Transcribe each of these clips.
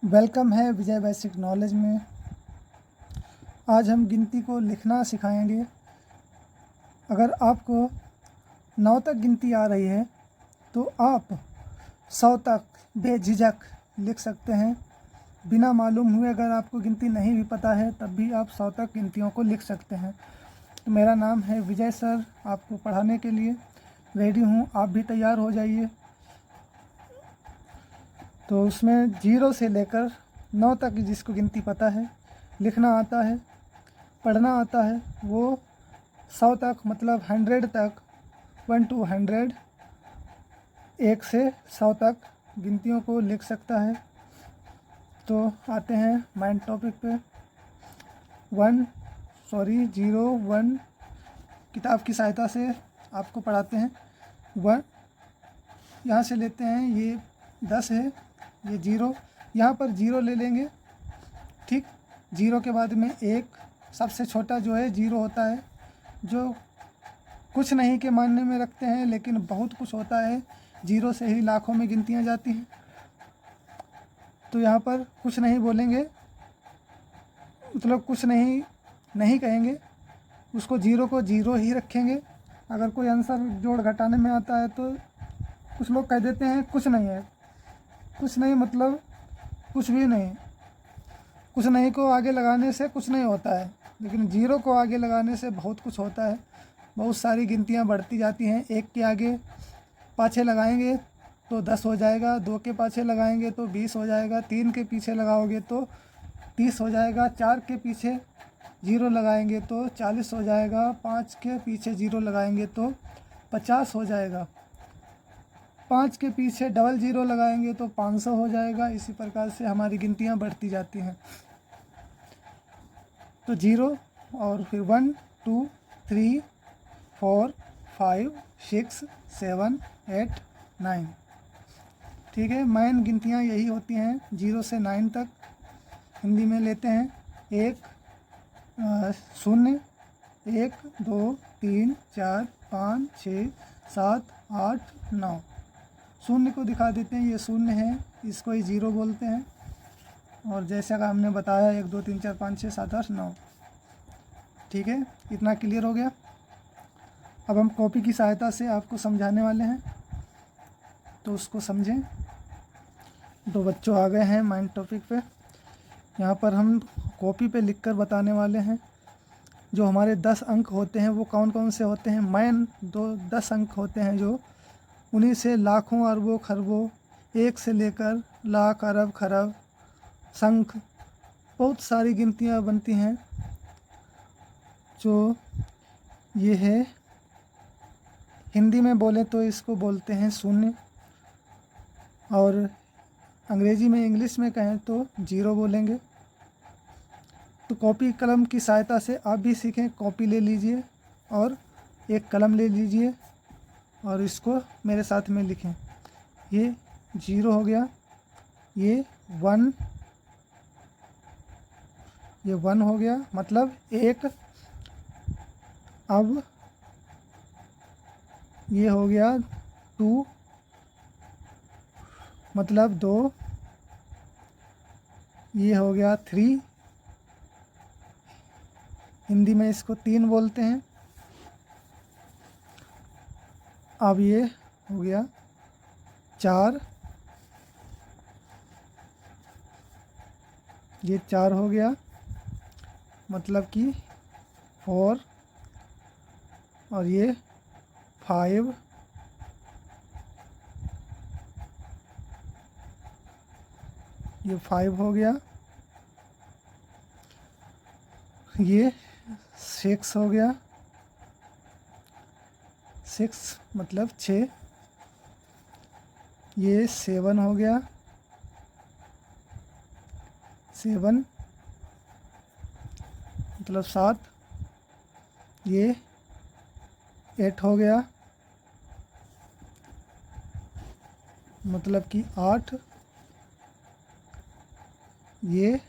Welcome है विजय basic knowledge में। आज हम गिनती को लिखना सिखाएंगे। अगर आपको 9 तक गिनती आ रही है तो आप 100 तक बेझिझक लिख सकते हैं। बिना मालूम हुए अगर आपको गिनती नहीं भी पता है तब भी आप 100 तक गिनतियों को लिख सकते हैं। तो मेरा नाम है विजय सर, आपको पढ़ाने के लिए रेडी हूँ। आप भी तैयार हो जाइए। तो उसमें 0 से लेकर 9 तक जिसको गिनती पता है, लिखना आता है, पढ़ना आता है, वो 100 तक मतलब 100 तक 1 to 100 1 से 100 तक गिनतियों को लिख सकता है। तो आते हैं माइंड टॉपिक पे। 0 1 किताब की सहायता से आपको पढ़ाते हैं। 1 यहाँ से लेते हैं, ये 10 है, ये 0, यहाँ पर 0 ले लेंगे। ठीक, 0 के बाद में 1, सबसे छोटा जो है 0 होता है, जो कुछ नहीं के मानने में रखते हैं लेकिन बहुत कुछ होता है। 0 से ही लाखों में गिनतियाँ जाती हैं। तो यहाँ पर कुछ नहीं बोलेंगे, मतलब कुछ नहीं कहेंगे, उसको 0 को 0 ही रखेंगे। अगर कोई आंसर जोड़ घटाने में आता है तो कुछ लोग कह देते हैं कुछ नहीं है। कुछ नहीं मतलब कुछ भी नहीं। कुछ नहीं को आगे लगाने से कुछ नहीं होता है, लेकिन 0 को आगे लगाने से बहुत कुछ होता है। बहुत सारी गिनतियाँ बढ़ती जाती हैं। 1 के आगे पाछे लगाएंगे तो 10 हो जाएगा, 2 के पाछे लगाएंगे तो 20 हो जाएगा, 3 के पीछे लगाओगे तो 30 हो जाएगा, 4 के पीछे 0 लगाएंगे तो 40 हो जाएगा, 5 के पीछे 0 लगाएंगे तो 50 हो जाएगा, 5 के पीछे डबल 0 लगाएंगे तो 500 हो जाएगा। इसी प्रकार से हमारी गिनतियाँ बढ़ती जाती हैं। तो 0 और फिर 1 2 3 4 5 6 7 8 9। ठीक है, मेन गिनतियाँ यही होती हैं 0 से 9 तक। हिंदी में लेते हैं 1 0 1 2 3 4 5 6 7 8 9। 0 को दिखा देते हैं, ये 0 है, इसको ही 0 बोलते हैं। और जैसा कि हमने बताया 1 2 3 4 5 6 7 8 9। ठीक है, इतना क्लियर हो गया। अब हम कॉपी की सहायता से आपको समझाने वाले हैं, तो उसको समझें। तो बच्चों आ गए हैं माइंड टॉपिक पे। यहाँ पर हम कॉपी पे लिखकर बताने वाले हैं जो हमारे 10 अंक होते हैं वो कौन कौन से होते हैं। मेन 10 अंक होते हैं जो, उन्हीं से लाखों अरबों खरबों, 1 से लेकर लाख अरब खरब संख बहुत सारी गिनतियाँ बनती हैं। जो ये है, हिंदी में बोले तो इसको बोलते हैं 0, और अंग्रेजी में इंग्लिश में कहें तो 0 बोलेंगे। तो कॉपी कलम की सहायता से आप भी सीखें। कॉपी ले लीजिए और एक कलम ले लीजिए और इसको मेरे साथ में लिखें। ये 0 हो गया, ये 1, ये 1 हो गया मतलब 1। अब ये हो गया 2 मतलब 2, ये हो गया 3, हिंदी में इसको 3 बोलते हैं। अब ये हो गया 4, ये 4 हो गया मतलब कि 4, और ये 5, ये 5 हो गया, ये 6 हो गया, 6 मतलब 6, ये 7 हो गया, 7 मतलब 7, ये 8 हो गया मतलब कि 8, ये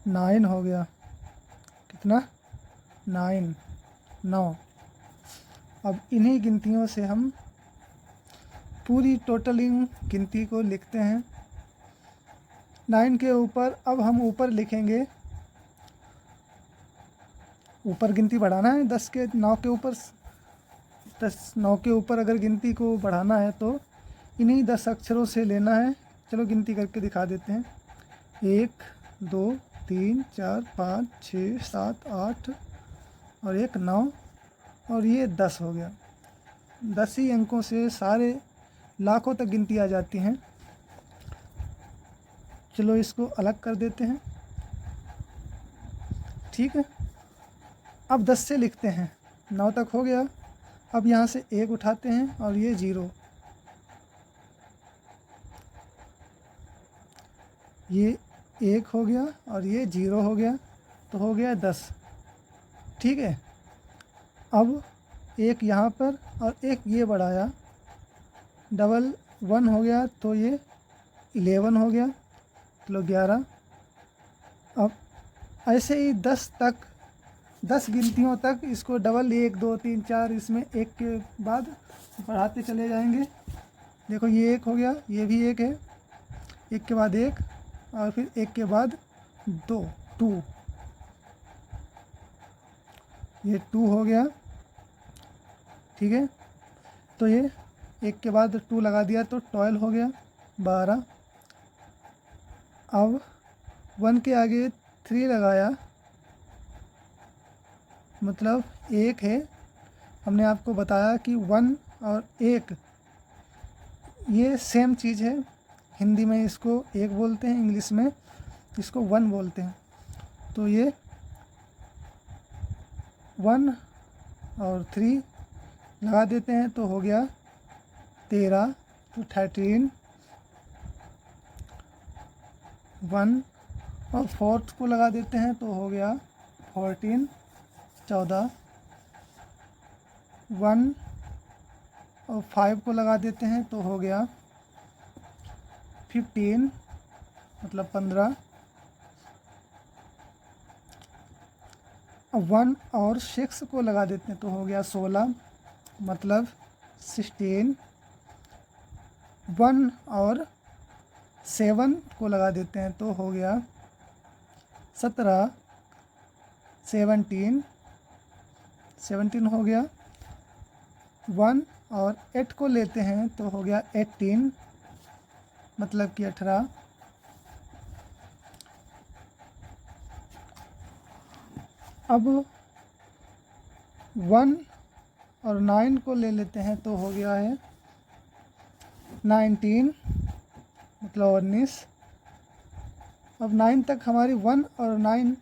9 हो गया, कितना 9। अब इन्हीं गिनतियों से हम पूरी टोटलिंग गिनती को लिखते हैं। 9 के ऊपर अब हम ऊपर लिखेंगे, ऊपर गिनती बढ़ाना है 10 के 9 के ऊपर, 9 के ऊपर अगर गिनती को बढ़ाना है तो इन्हीं 10 अक्षरों से लेना है। चलो गिनती करके दिखा देते हैं। 1 2 3 4 5 6 7 8 और 1 9 और ये 10 हो गया। 10 ही अंकों से सारे लाखों तक गिनती आ जाती हैं। चलो इसको अलग कर देते हैं, ठीक है। अब 10 से लिखते हैं, 9 तक हो गया। अब यहाँ से 1 उठाते हैं और ये 0, ये 1 हो गया और ये 0 हो गया, तो हो गया 10, ठीक है। अब 1 यहाँ पर और 1 ये बढ़ाया, डबल 1 हो गया, तो ये 11 हो गया, चलो 11। अब ऐसे ही 10 तक, 10 गिनतियों तक इसको डबल 1 2 3 4 इसमें 1 के बाद बढ़ाते चले जाएंगे। देखो ये 1 हो गया, ये भी 1 है, 1 के बाद 1 और फिर 1 के बाद 2, 2, ये 2 हो गया, ठीक है। तो ये 1 के बाद 2 लगा दिया तो 12 हो गया, 12। अब 1 के आगे 3 लगाया, मतलब 1 है। हमने आपको बताया कि 1 और 1 ये सेम चीज़ है। हिंदी में इसको 1 बोलते हैं, इंग्लिश में इसको 1 बोलते हैं। तो ये 1 और 3 लगा देते हैं तो हो गया 13, तो 13। 1 और 4 को लगा देते हैं तो हो गया 14, 14। 1 और 5 को लगा देते हैं तो हो गया 15, मतलब 15। अब 1 और 6 को लगा देते हैं तो हो गया 16, मतलब 16। 1 और 7 को लगा देते हैं तो हो गया 17, 17, 17 हो गया। 1 और 8 को लेते हैं तो हो गया 18, मतलब कि 18। अब 1 और 9 को ले लेते हैं तो हो गया है 19, मतलब 19। अब 9 तक हमारी 1 और 9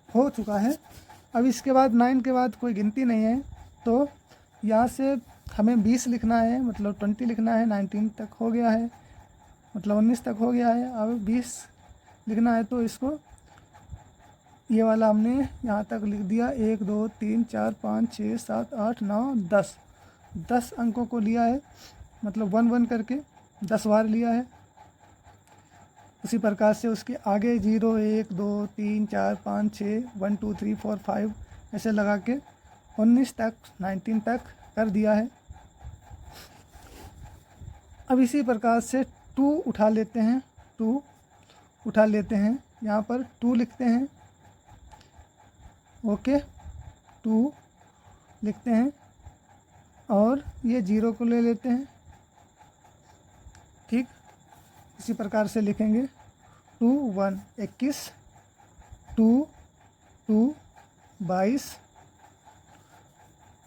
हो चुका है। अब इसके बाद 9 के बाद कोई गिनती नहीं है, तो यहाँ से हमें 20 लिखना है, मतलब 20 लिखना है। 19 तक हो गया है, मतलब 19 तक हो गया है। अब 20 लिखना है तो इसको ये वाला हमने यहाँ तक लिख दिया। 1 2 3 4 5 6 7 8 9 10, 10 अंकों को लिया है, मतलब 1 1 करके 10 बार लिया है। उसी प्रकार से उसके आगे 0 1 2 3 4 5 6 1 2 3 4 5 ऐसे लगा के 19 तक 19 तक कर दिया है। अब इसी प्रकार से 2 उठा लेते हैं, 2 उठा लेते हैं, यहाँ पर 2 लिखते हैं, ओके 2 लिखते हैं और ये 0 को ले लेते हैं, ठीक। इसी प्रकार से लिखेंगे 2 1 21, 2 2 22,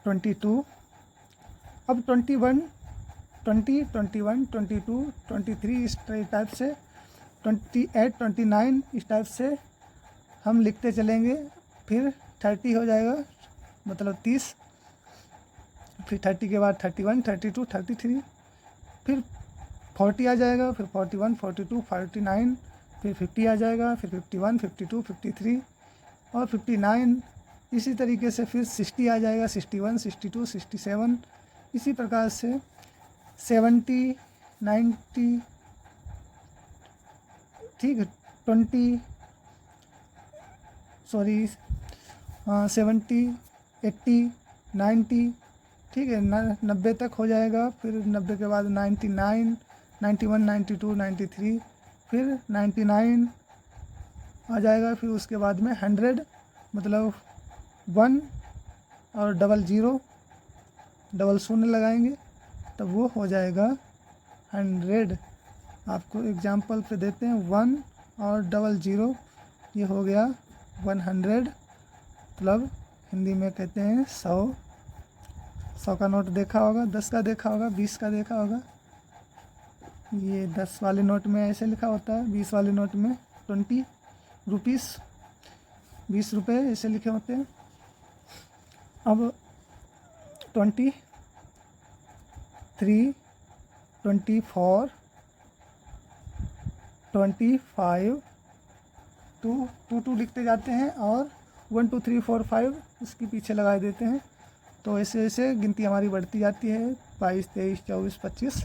22। अब 21 20 21 22 23 इस टाइप से 28 29 इस टाइप से हम लिखते चलेंगे। फिर 30 हो जाएगा, मतलब 30। फिर 30 के बाद 31 32 33, फिर 40 आ जाएगा, फिर 41 42 49, फिर 50 आ जाएगा, फिर 51 52 53 और 59। इसी तरीके से फिर 60 आ जाएगा, 61 62 67। इसी प्रकार से 70 90, ठीक है 20 सॉरी 70 80 90, ठीक है 90 तक हो जाएगा। फिर 90 के बाद 99 91 92 93, फिर 99 आ जाएगा, फिर उसके बाद में 100 मतलब 1 और डबल शून्य लगाएंगे तब वो हो जाएगा 100। आपको एग्जांपल पे देते हैं, 1 और डबल ज़ीरो ये हो गया 100, मतलब हिंदी में कहते हैं 100। 100 का नोट देखा होगा, 10 का देखा होगा, 20 का देखा होगा। ये 10 वाले नोट में ऐसे लिखा होता है, 20 वाले नोट में 20 रुपीस, 20 रुपये ऐसे लिखे होते हैं। अब 23, 24, 25, 2 लिखते जाते हैं और 1 2 3 4 5 उसके पीछे लगा देते हैं। तो ऐसे ऐसे गिनती हमारी बढ़ती जाती है, 22, 23, 24, 25,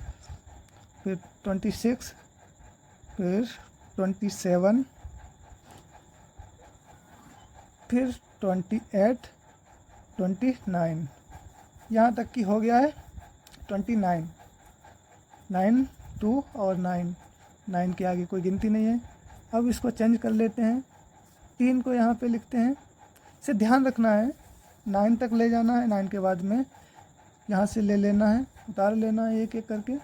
फिर 26, फिर 27, फिर 28, 29, यहाँ तक की हो गया है 29। 9, 2 और 9 के आगे कोई गिनती नहीं है। अब इसको चेंज कर लेते हैं, 3 को यहाँ पे लिखते हैं। इसे ध्यान रखना है, 9 तक ले जाना है, 9 के बाद में यहाँ से ले लेना है, उतार लेना है एक एक करके,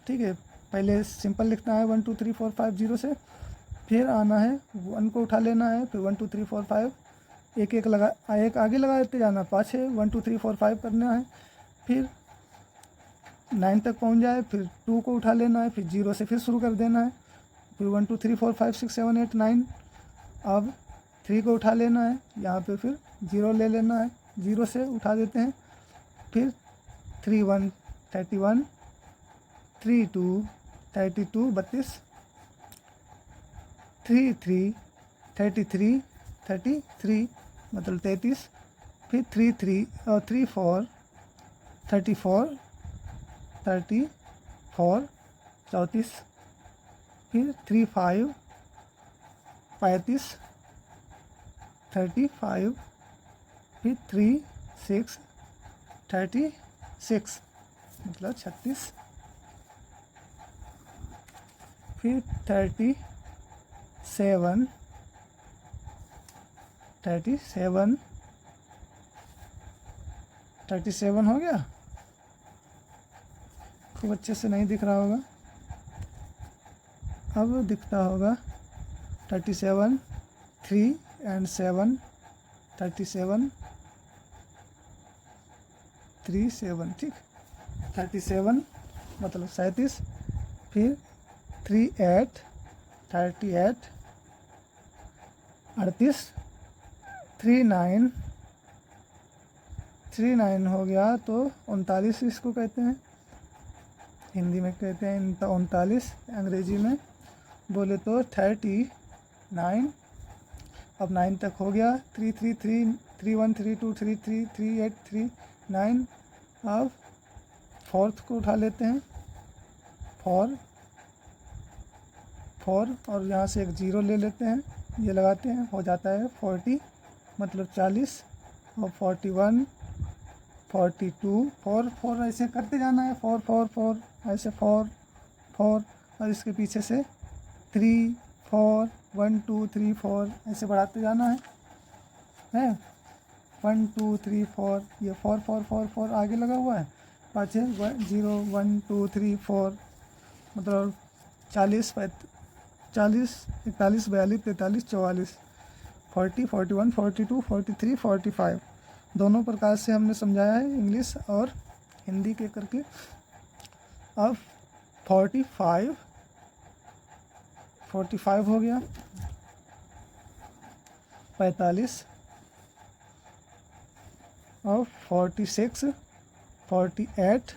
ठीक है। पहले सिंपल लिखना है 1 2 3 4 5 0 से, फिर आना है 1 को उठा लेना है, फिर 1 2 3 4 5 एक एक आगे लगा देते जाना, पाछे 1 2 3 4 5 करना है, फिर 9 तक पहुंच जाए, फिर 2 को उठा लेना है, फिर 0 से फिर शुरू कर देना है, फिर 1 2 3 4 5 6 7 8 9। अब 3 को उठा लेना है, यहाँ पे फिर 0 ले लेना है, 0 से उठा देते हैं, फिर 3 1 31, 3 2 32 32, 3 3 33 33 मतलब 33, फिर 3 3 और 3 4 34 34 34, फिर 3 5 35 35, फिर 3 6 36 मतलब 36, फिर 37 37 हो गया। खूब अच्छे से नहीं दिख रहा होगा, अब दिखता होगा 37, 3 and 7 37 3 7, ठीक, 37 मतलब 37, फिर 3 8 38 38, 3 9 हो गया तो 39 इसको कहते हैं, हिंदी में कहते हैं 39, अंग्रेजी में बोले तो 39। अब 9 तक हो गया, 3 3 3 3 1 3 2 3 3 3 8 3 9। अब 4th को उठा लेते हैं, 4 और यहाँ से एक 0 ले लेते हैं, ये लगाते हैं, हो जाता है 40 मतलब 40, और 41 42 4 ऐसे करते जाना है, 4 4 4 ऐसे 4 और इसके पीछे से 3 4 1 2 3 4 ऐसे बढ़ाते जाना है 1 2 3 4, ये 4 4 4 4 आगे लगा हुआ है, पाछे 0 1 2 3 4 मतलब 40 41 42 43 44 40 41 42 43 45। दोनों प्रकार से हमने समझाया है, इंग्लिश और हिंदी के करके। अब 45 हो गया, 45 और 46 48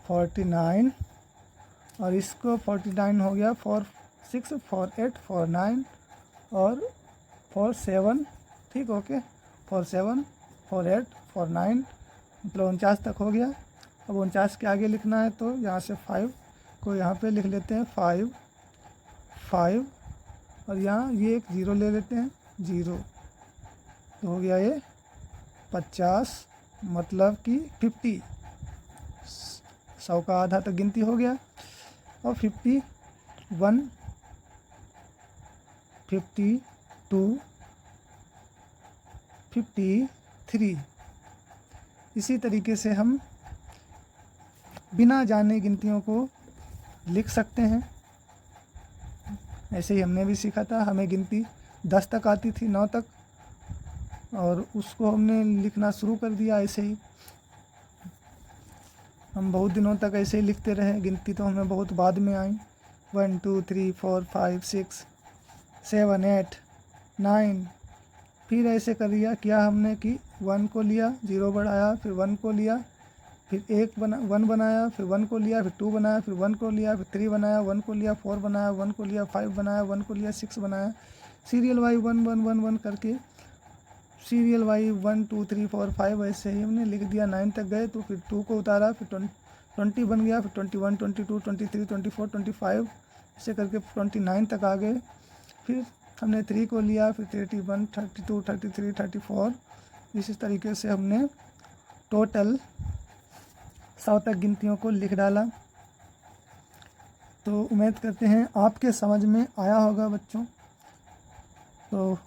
49 और इसको 49 हो गया, 46 48 49 और 47, ठीक, ओके, 47 48 49 मतलब 49 तक हो गया। अब 49 के आगे लिखना है तो यहाँ से 5 को यहाँ पे लिख लेते हैं, 5 और यहाँ ये एक 0 ले लेते हैं, 0 तो हो गया ये 50 मतलब कि 50, 100 का आधा तक गिनती हो गया। और 50 152 53। इसी तरीके से हम बिना जाने गिनतियों को लिख सकते हैं। ऐसे ही हमने भी सीखा था, हमें गिनती 10 तक आती थी, 9 तक, और उसको हमने लिखना शुरू कर दिया। ऐसे ही हम बहुत दिनों तक ऐसे ही लिखते रहे। गिनती तो हमें बहुत बाद में आई। 1 2 3 4 5 6 7 8 9। फिर ऐसे किया हमने कि 1 को लिया, 0 बढ़ाया, फिर 1 को लिया, फिर 1 बनाया, फिर 1 को लिया, फिर 2 बनाया, फिर 1 को लिया, फिर 3 बनाया, 1 को लिया, 4 बनाया, 1 को लिया, 5 बनाया, 1 को लिया, 6 बनाया। सीरियल वाई 1 1 1 1 करके सीरियल वाई 1 2 3 4 5 ऐसे ही हमने लिख दिया। 9 तक गए तो फिर 2 को उतारा, फिर 20 बन गया, फिर 21 22 23 24 25 ऐसे करके 29 तक आ गए। फिर हमने 3 को लिया, फिर 31 32 33 34। इसी तरीके से हमने टोटल 100 तक गिनतियों को लिख डाला। तो उम्मीद करते हैं आपके समझ में आया होगा बच्चों। तो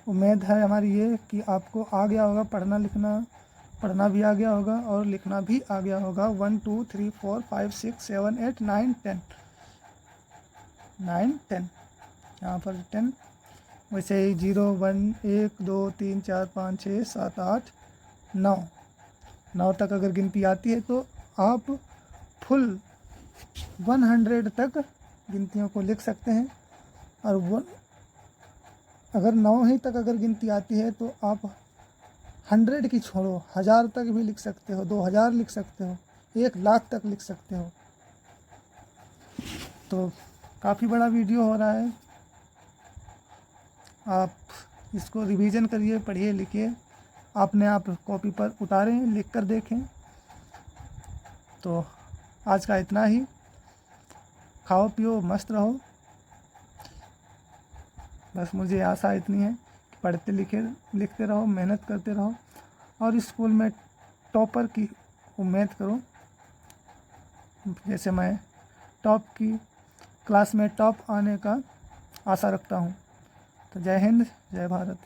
उम्मीद है हमारी ये कि आपको आ गया होगा, पढ़ना भी आ गया होगा और लिखना भी आ गया होगा। 1 2 3 4 5 6 7 8 9 10 9 10, यहाँ पर 10। वैसे ही 0 1 1 2 3 4 5 6 7 8 9 तक अगर गिनती आती है तो आप फुल 100 तक गिनतियों को लिख सकते हैं। और अगर 9 ही तक अगर गिनती आती है तो आप 100 की छोड़ो, 1000 तक भी लिख सकते हो, 2000 लिख सकते हो, 1 लाख तक लिख सकते हो। तो काफ़ी बड़ा वीडियो हो रहा है, आप इसको रिवीजन करिए, पढ़िए, लिखिए, अपने आप कॉपी पर उतारें, लिख कर देखें। तो आज का इतना ही। खाओ पियो मस्त रहो। बस मुझे आशा इतनी है कि पढ़ते लिखते रहो, मेहनत करते रहो और स्कूल में टॉपर की उम्मीद करो। जैसे मैं क्लास में टॉप आने का आशा रखता हूँ। तो जय हिंद, जय भारत।